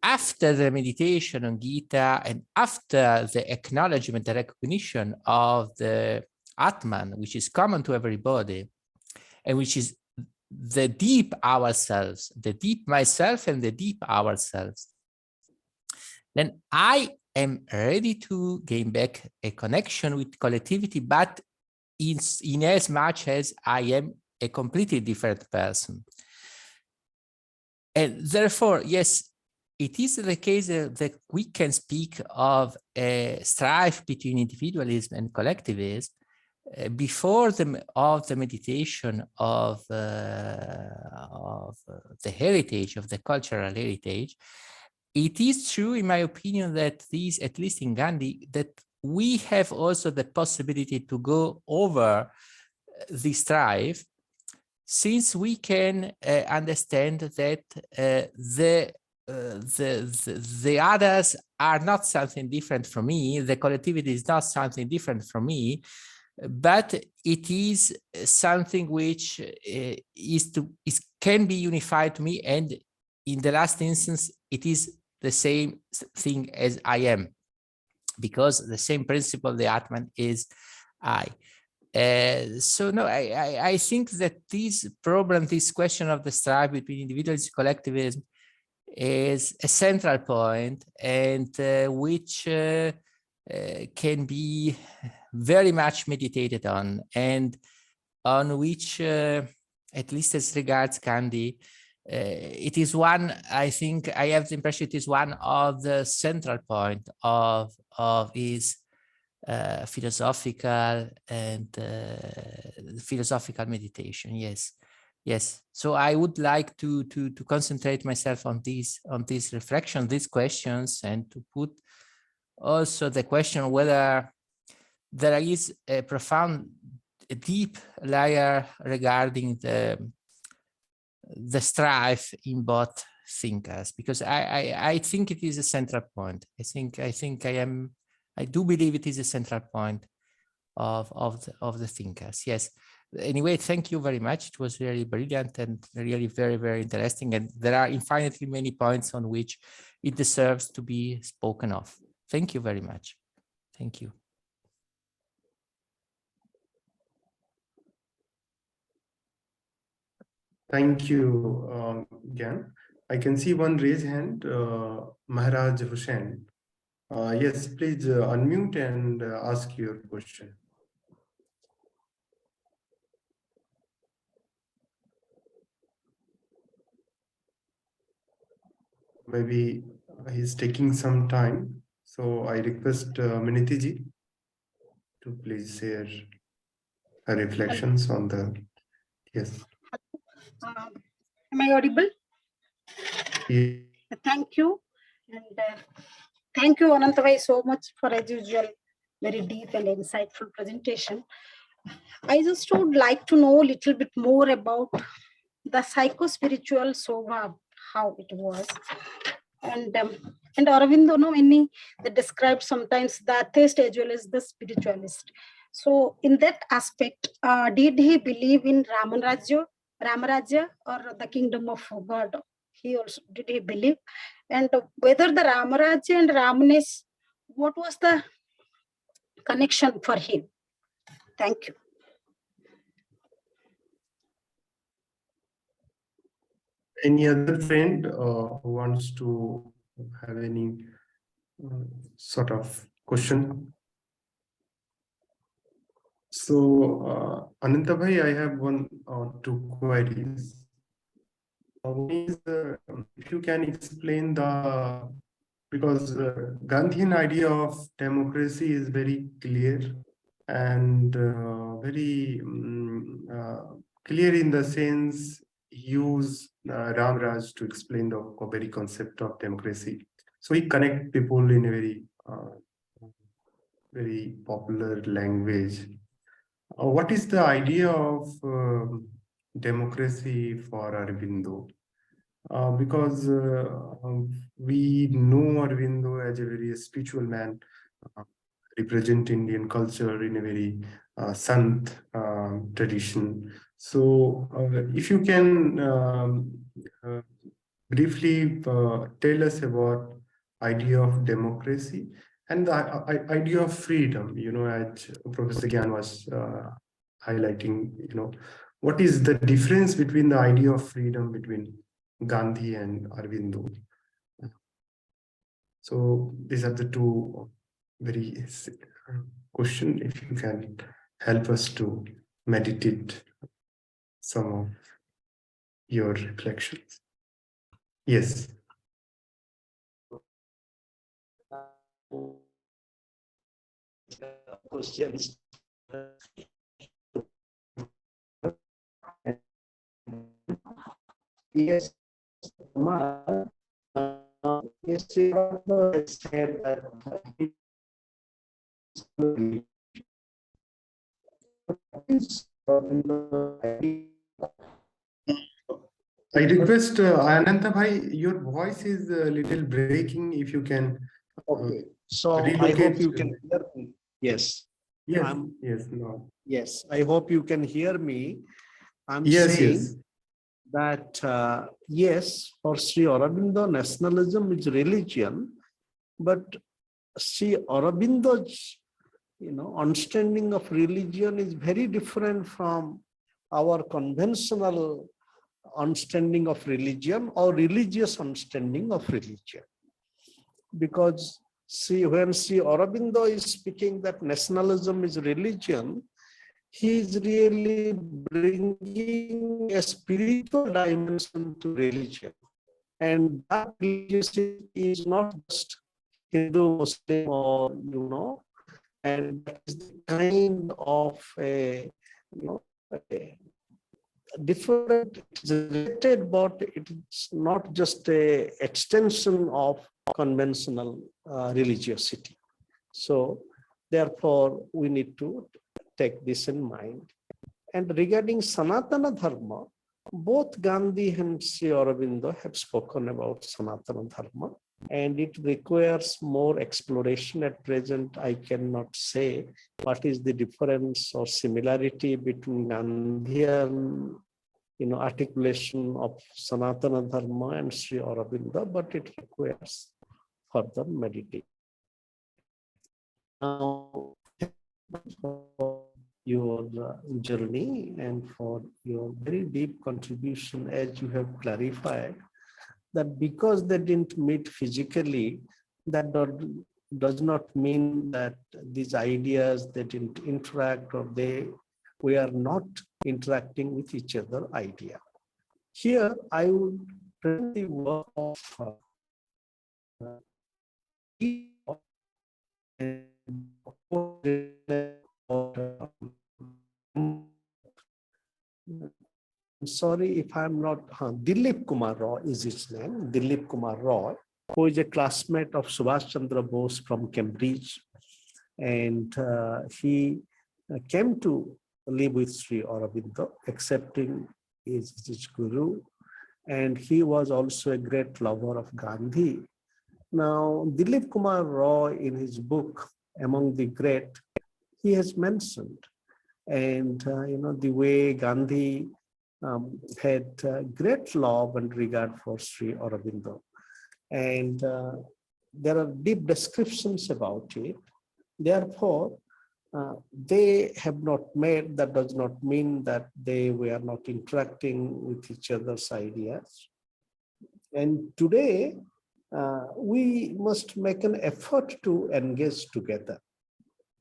After the meditation on Gita and after the acknowledgement, the recognition of the Atman, which is common to everybody, and which is the deep ourselves, the deep myself and the deep ourselves, then I am ready to gain back a connection with collectivity, but in as much as I am a completely different person. And therefore, yes, it is the case that we can speak of a strife between individualism and collectivism before the meditation of the heritage, of the cultural heritage. It is true, in my opinion, that these, at least in Gandhi, that we have also the possibility to go over the strife, since we can understand that the others are not something different from me, the collectivity is not something different from me, but it is something which can be unified to me, and in the last instance, it is the same thing as I am, because the same principle, the Atman, is I. So no, I think that this problem, this question of the strife between individualism and collectivism, is a central point, and which can be very much meditated on, and on which, at least as regards Gandhi, it is one, I think, I have the impression it is one of the central point of his philosophical and philosophical meditation. Yes. So I would like to concentrate myself on this reflection, these questions, and to put also the question whether there is a profound, a deep layer regarding the strife in both thinkers, because I think it is a central point. I do believe it is a central point of the thinkers. Yes. Anyway, thank you very much. It was really brilliant and really very, very interesting. And there are infinitely many points on which it deserves to be spoken of. Thank you very much. Thank you. Thank you, Gyan. I can see one raised hand, Maharaj Hussain. Yes, please unmute and ask your question. Maybe he's taking some time. So I request Miniti ji to please share her reflections on the, yes. Am I audible? Yeah. Thank you. And thank you, Ananta, so much for, as usual, very deep and insightful presentation. I just would like to know a little bit more about the psycho-spiritual Sobha, how it was. And Aurobindo, many that describe sometimes the atheist as well as the spiritualist. So in that aspect, did he believe in Ramarajya, or the kingdom of God? He also, did he believe? And whether the Ramarajya and Ramness what was the connection for him? Thank you. Any other friend who wants to have any sort of question? So, Ananta bhai, I have one or two queries. One is, if you can explain because Gandhian idea of democracy is very clear and very clear in the sense he used Ram Raj to explain the very concept of democracy. So he connect people in a very popular language. What is the idea of democracy for Aurobindo? Because we know Aurobindo as a very spiritual man, represent Indian culture in a very Sant tradition. So if you can briefly tell us about idea of democracy and the idea of freedom, as Professor Gyan was highlighting, what is the difference between the idea of freedom between Gandhi and Aurobindo? So these are the two very question. If you can help us to meditate some of your reflections. Yes. Questions. Yes, Kumar. Yes, he also said that I request Ananta bhai, your voice is a little breaking. If you can. Okay. So I relocate hope you can hear me. Yes. Yes. Yes. No. Yes. I hope you can hear me. I'm Yes. saying Yes. that yes, for Sri Aurobindo, nationalism is religion, but Sri Aurobindo's understanding of religion is very different from our conventional understanding of religion or religious understanding of religion. Because when Sri Aurobindo is speaking that nationalism is religion, he is really bringing a spiritual dimension to religion. And that religion is not just Hindu, Muslim, or, and that is the kind of a different, it is related, but it's not just a extension of conventional religiosity. So therefore, we need to take this in mind. And regarding Sanatana Dharma, both Gandhi and Sri Aurobindo have spoken about Sanatana Dharma, and it requires more exploration. At present, I cannot say what is the difference or similarity between Gandhian articulation of Sanatana Dharma and Sri Aurobindo, but it requires further meditation. Now, for your journey and for your very deep contribution, as you have clarified, that because they didn't meet physically, that does not mean that these ideas, they didn't interact or we are not interacting with each other idea. Here, I would present the work of I'm sorry if I'm not, Dilip Kumar Roy is his name, Dilip Kumar Roy, who is a classmate of Subhash Chandra Bose from Cambridge. And he came to live with Sri Aurobindo, accepting his guru. And he was also a great lover of Gandhi. Now, Dilip Kumar Roy, in his book, Among the Great, he has mentioned, and the way Gandhi had great love and regard for Sri Aurobindo. And there are deep descriptions about it. Therefore, they have not met. That does not mean that they were not interacting with each other's ideas. And today, we must make an effort to engage together.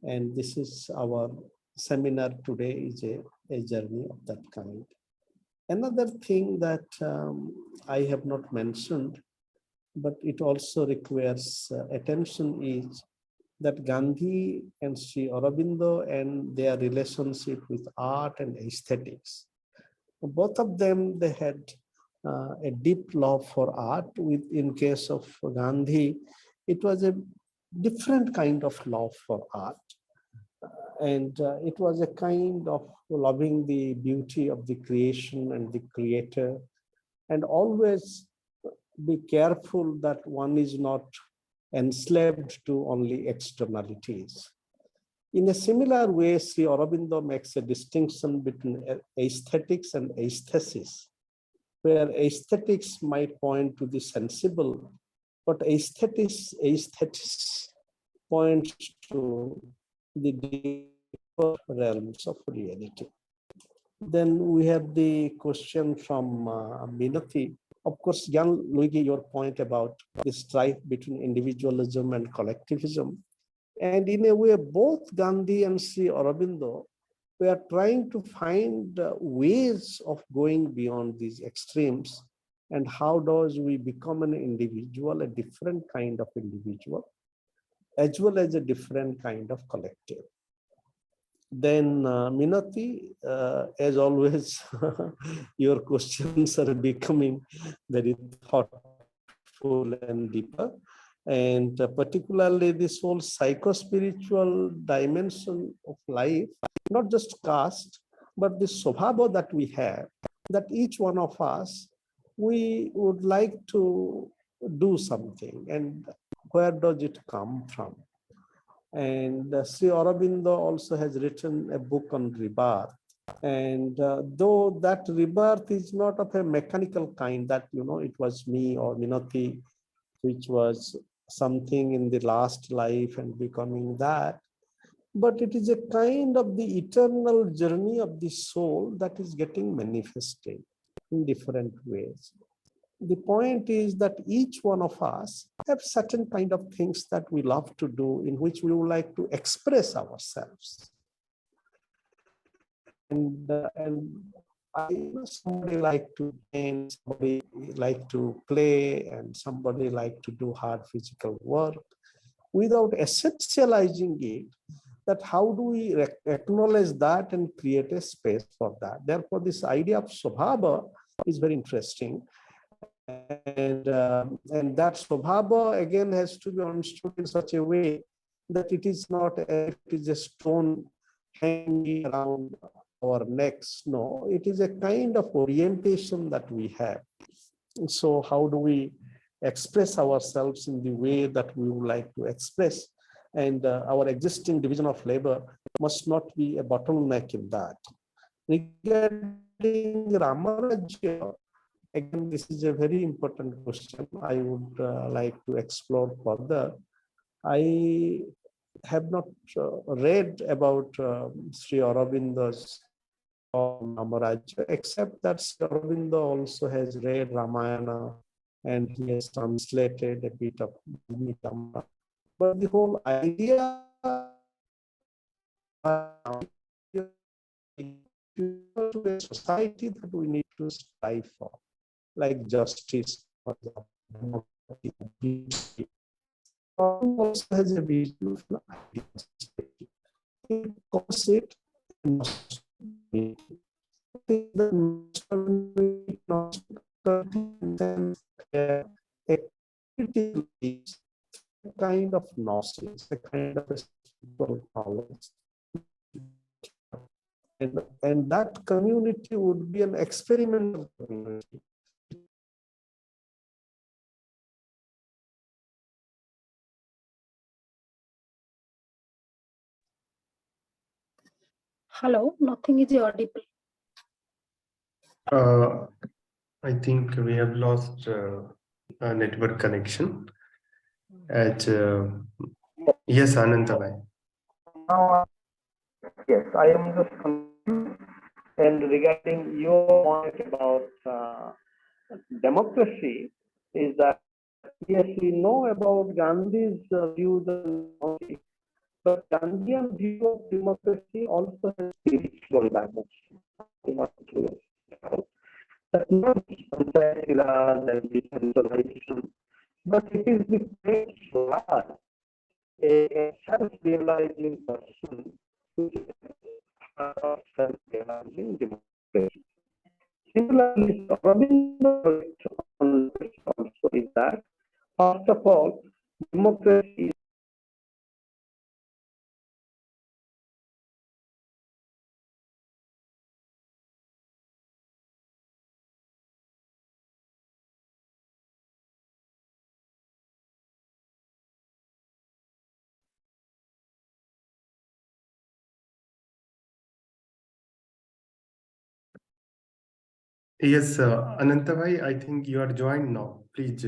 And this is our seminar today, is a journey of that kind. Another thing that I have not mentioned, but it also requires attention, is that Gandhi and Sri Aurobindo and their relationship with art and aesthetics. Both of them, they had a deep love for art. In case of Gandhi, it was a different kind of love for art. And it was a kind of loving the beauty of the creation and the creator, and always be careful that one is not enslaved to only externalities. In a similar way, Sri Aurobindo makes a distinction between aesthetics and aesthesis, where aesthetics might point to the sensible, but aesthetics points to the deeper realms of reality. Then we have the question from Minati. Of course, Jan Luigi, your point about the strife between individualism and collectivism. And in a way, both Gandhi and Sri Aurobindo were trying to find ways of going beyond these extremes. And how does we become an individual, a different kind of individual, as well as a different kind of collective. Then Minati, as always, your questions are becoming very thoughtful and deeper. And particularly this whole psycho-spiritual dimension of life, not just caste, but the swabhava that we have, that each one of us, we would like to do something. And where does it come from? And Sri Aurobindo also has written a book on rebirth. And though that rebirth is not of a mechanical kind, that, it was me or Minati, which was something in the last life and becoming that, but it is a kind of the eternal journey of the soul that is getting manifested in different ways. The point is that each one of us have certain kind of things that we love to do, in which we would like to express ourselves. And somebody like to paint, somebody like to play, and somebody like to do hard physical work. Without essentializing it, that how do we acknowledge that and create a space for that? Therefore, this idea of swabhava is very interesting. And that swabhava again has to be understood in such a way that it is not it is a stone hanging around our necks. No, it is a kind of orientation that we have. So how do we express ourselves in the way that we would like to express? And our existing division of labor must not be a bottleneck in that. Regarding Ramarajya, again, this is a very important question I would like to explore further. I have not read about Sri Aurobindo's Ramarajya, except that Sri Aurobindo also has read Ramayana and he has translated a bit of Tamar. But the whole idea to a society that we need to strive for, like justice, beauty, also has a vision of an ideal. It calls it kind of gnosis, a kind of spiritual knowledge. And that community would be an experimental community. Hello, nothing is audible. I think we have lost a network connection. at yes, Ananta bhai. Now, yes, I am just confused. And regarding your point about democracy, is that yes, we know about Gandhi's views on democracy, but Gandhian view of democracy also has spiritual dimension. That not society and decentralization, but it is the great swaraj, a self-realizing person who is of self-realizing democracy. Similarly, Aurobindo also is that, first of all, democracy. Yes, Ananta bhai, I think you are joined now. Please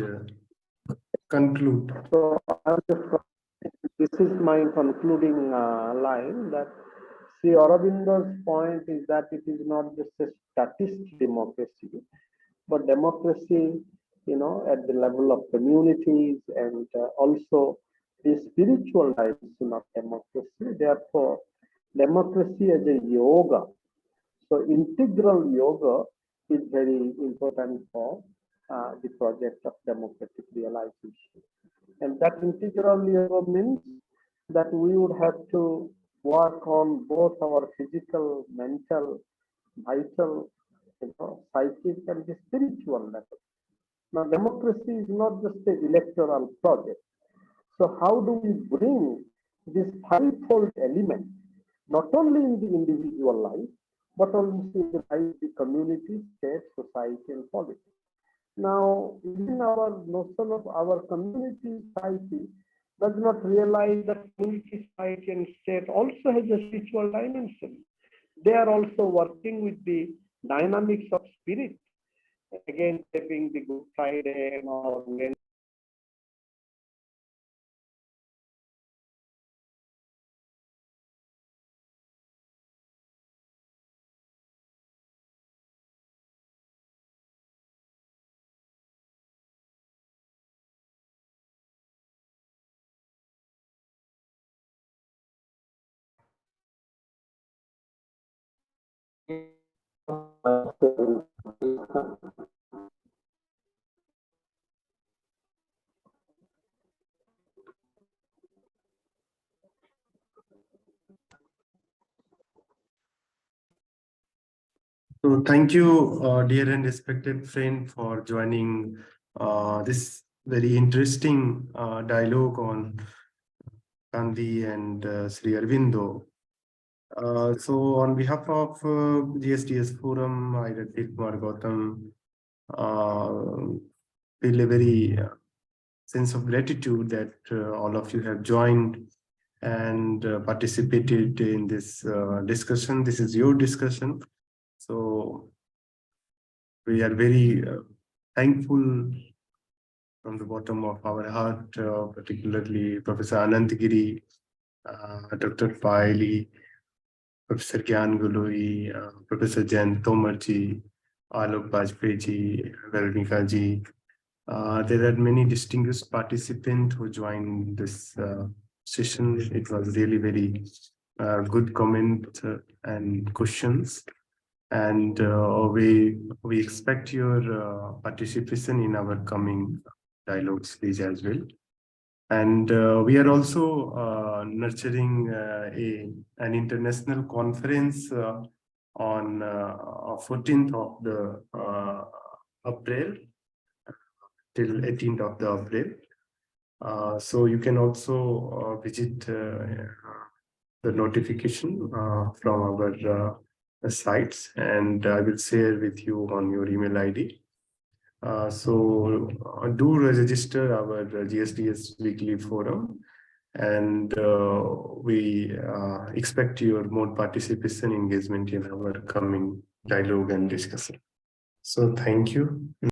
conclude. So this is my concluding line that see Aurobindo's point is that it is not just a statist democracy, but democracy, at the level of communities and also the spiritual dimension of democracy. Therefore, democracy as a yoga. So integral yoga is very important for the project of democratic realization. And that integral yoga means that we would have to work on both our physical, mental, vital, psychic and the spiritual level. Now, democracy is not just an electoral project. So how do we bring this fivefold element, not only in the individual life, but also in the life of the community, state, society, and politics? Now, even our notion of our community society does not realize that community society and state also has a spiritual dimension. They are also working with the dynamics of spirit. Again, taking the Good Friday and all. So thank you, dear and respected friend, for joining this very interesting dialogue on Gandhi and Sri Aurobindo. So on behalf of GSDS Forum, I, Kumar, Gautam, feel a very sense of gratitude that all of you have joined and participated in this discussion. This is your discussion. So we are very thankful from the bottom of our heart, particularly Professor Anand, Giri, Dr. Paili, Professor Gyan Gului, Professor Jayant, Tomar ji, Alok, Bajpai ji, Veronica ji. There are many distinguished participants who joined this session. It was really very good comment and questions. And we expect your participation in our coming dialogue stage as well. And we are also nurturing an international conference on 14th of the April till 18th of the April. So you can also visit the notification from our sites, and I will share with you on your email ID. So do register our GSDS weekly forum, and we expect your more participation, engagement in our coming dialogue and discussion. So thank you.